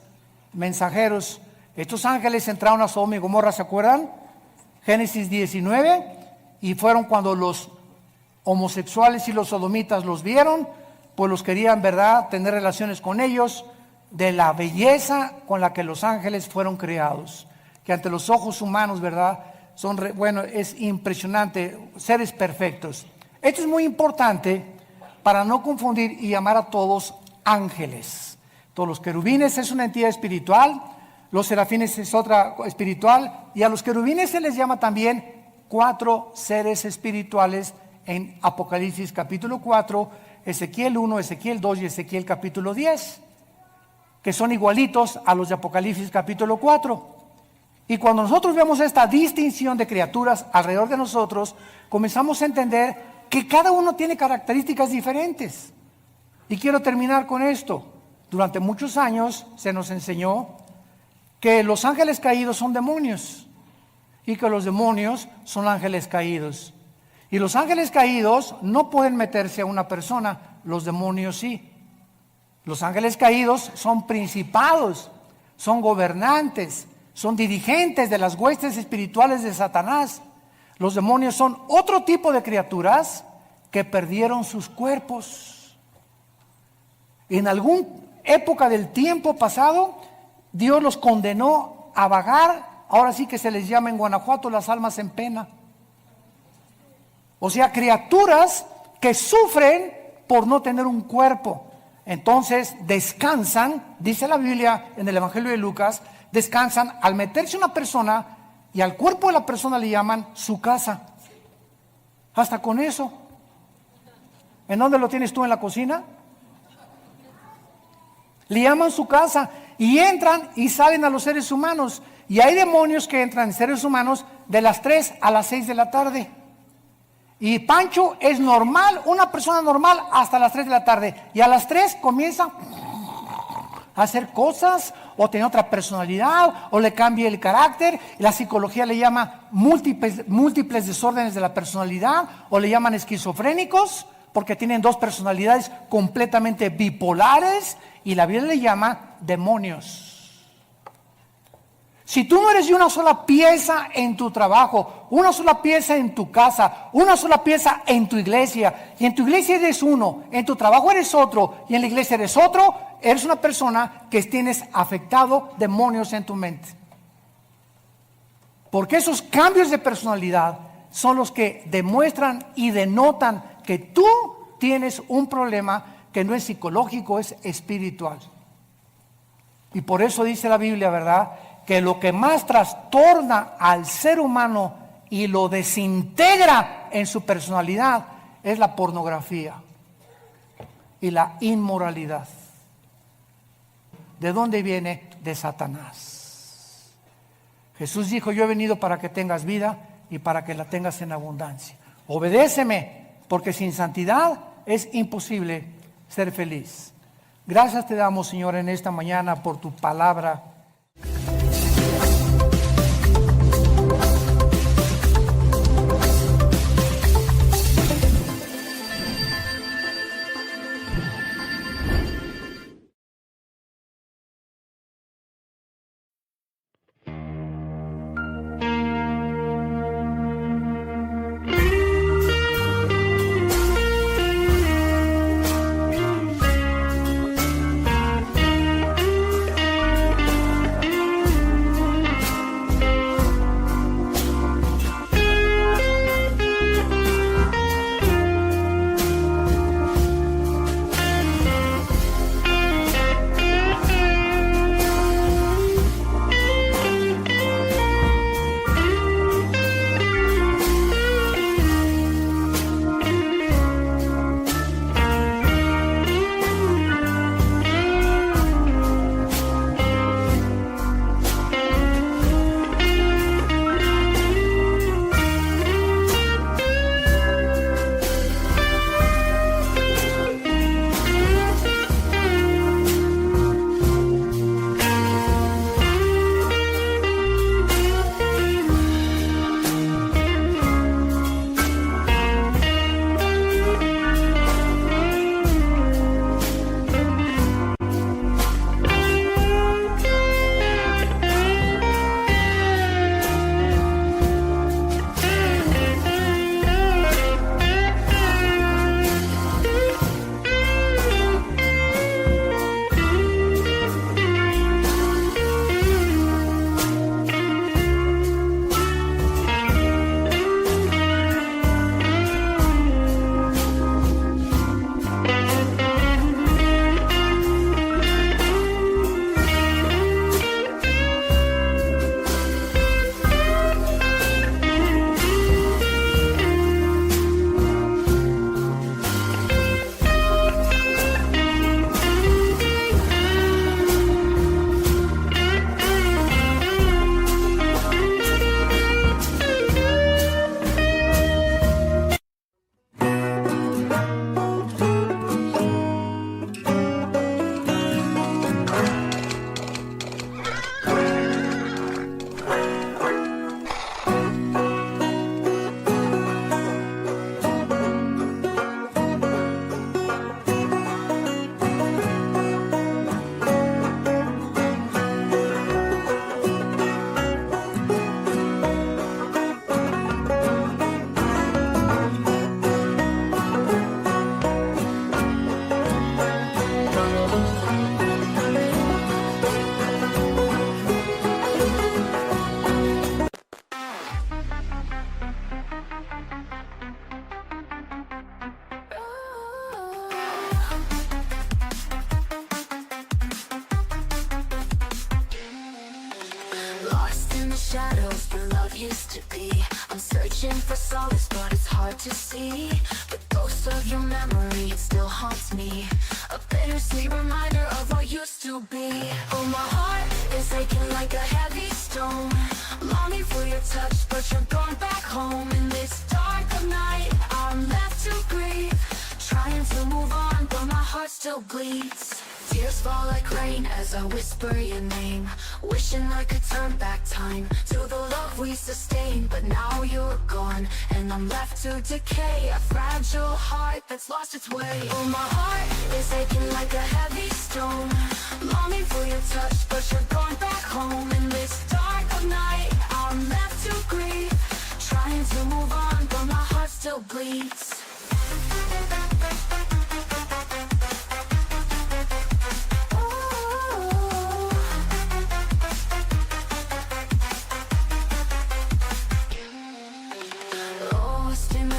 Speaker 1: mensajeros. Estos ángeles entraron a Sodoma y Gomorra, ¿se acuerdan? Génesis 19, y fueron cuando los homosexuales y los sodomitas los vieron, pues los querían, ¿verdad?, tener relaciones con ellos, de la belleza con la que los ángeles fueron creados, que ante los ojos humanos, ¿verdad?, bueno, es impresionante, seres perfectos. Esto es muy importante para no confundir y llamar a todos ángeles. Todos los querubines es una entidad espiritual, los serafines es otra espiritual, y a los querubines se les llama también 4 seres espirituales en Apocalipsis capítulo 4, Ezequiel 1, Ezequiel 2 y Ezequiel capítulo 10, que son igualitos a los de Apocalipsis capítulo 4. Y cuando nosotros vemos esta distinción de criaturas alrededor de nosotros, comenzamos a entender que cada uno tiene características diferentes. Y quiero terminar con esto. Durante muchos años se nos enseñó que los ángeles caídos son demonios y que los demonios son ángeles caídos. Y los ángeles caídos no pueden meterse a una persona, los demonios sí. Los ángeles caídos son principados, son gobernantes, son dirigentes de las huestes espirituales de Satanás. Los demonios son otro tipo de criaturas que perdieron sus cuerpos. En alguna época del tiempo pasado, Dios los condenó a vagar. Ahora sí que se les llama en Guanajuato las almas en pena. O sea, criaturas que sufren por no tener un cuerpo. Entonces descansan, dice la Biblia en el Evangelio de Lucas, descansan al meterse una persona y al cuerpo de la persona le llaman su casa. Hasta con eso. ¿En dónde lo tienes tú? ¿En la cocina? Le llaman su casa y entran y salen a los seres humanos. Y hay demonios que entran en seres humanos de las 3 a las 6 de la tarde. Y Pancho es normal, una persona normal hasta las 3 de la tarde. Y a las 3 comienza a hacer cosas, o tener otra personalidad, o le cambia el carácter. La psicología le llama múltiples desórdenes de la personalidad, o le llaman esquizofrénicos, porque tienen 2 personalidades completamente bipolares, y la Biblia le llama demonios. Si tú no eres de una sola pieza en tu trabajo, una sola pieza en tu casa, una sola pieza en tu iglesia, y en tu iglesia eres uno, en tu trabajo eres otro, y en la iglesia eres otro, eres una persona que tienes afectado demonios en tu mente. Porque esos cambios de personalidad son los que demuestran y denotan que tú tienes un problema que no es psicológico, es espiritual. Y por eso dice la Biblia, ¿verdad?, que lo que más trastorna al ser humano y lo desintegra en su personalidad es la pornografía y la inmoralidad. ¿De dónde viene? De Satanás. Jesús dijo, yo he venido para que tengas vida y para que la tengas en abundancia. Obedéceme, porque sin santidad es imposible ser feliz. Gracias te damos, Señor, en esta mañana por tu palabra.
Speaker 2: shadows where love used to be. I'm searching for solace, but it's hard to see. The ghost of your memory, it still haunts me. A bittersweet reminder of what used to be. Oh, my heart is aching like a heavy stone, longing for your touch, but you're gone back home. In this dark of night, I'm left to grieve, trying to move on, but my heart still bleeds. Tears fall like rain as I whisper your name, wishing I could turn back time to the love we sustained. But now you're gone and I'm left to decay, a fragile heart that's lost its way. Oh, my heart is aching like a heavy stone, longing for your touch, but you're gone back home. In this dark of night, I'm left to grieve, trying to move on, but my heart still bleeds.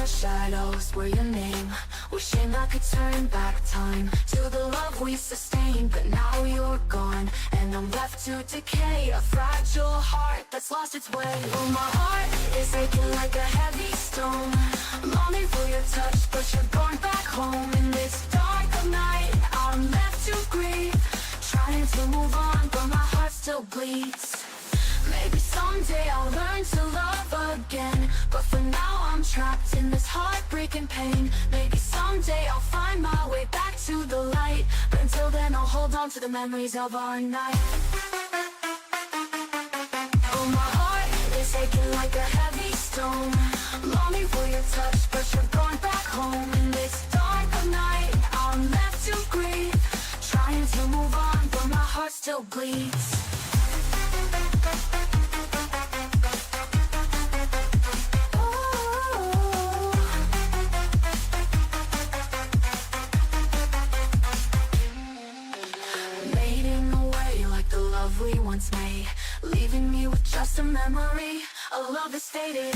Speaker 2: Shadows where your name Wishing I could turn back time to the love we sustained, but now you're gone and I'm left to decay. A fragile heart that's lost its way. Oh, my heart is aching like a heavy stone, longing for your touch, but you're gone back home. In this dark of night, I'm left to grieve, trying to move on, but my heart still bleeds. Maybe someday I'll learn to love again, but for now I'm trapped in this heartbreaking pain. Maybe someday I'll find my way back to the light, but until then I'll hold on to the memories of our night. Oh, my heart is aching like a heavy stone, longing for your touch, but you're gone back home. In this dark of night, I'm left to grieve, trying to move on, but my heart still bleeds. Fading away like the love we once made, leaving me with just a memory. A love that's faded.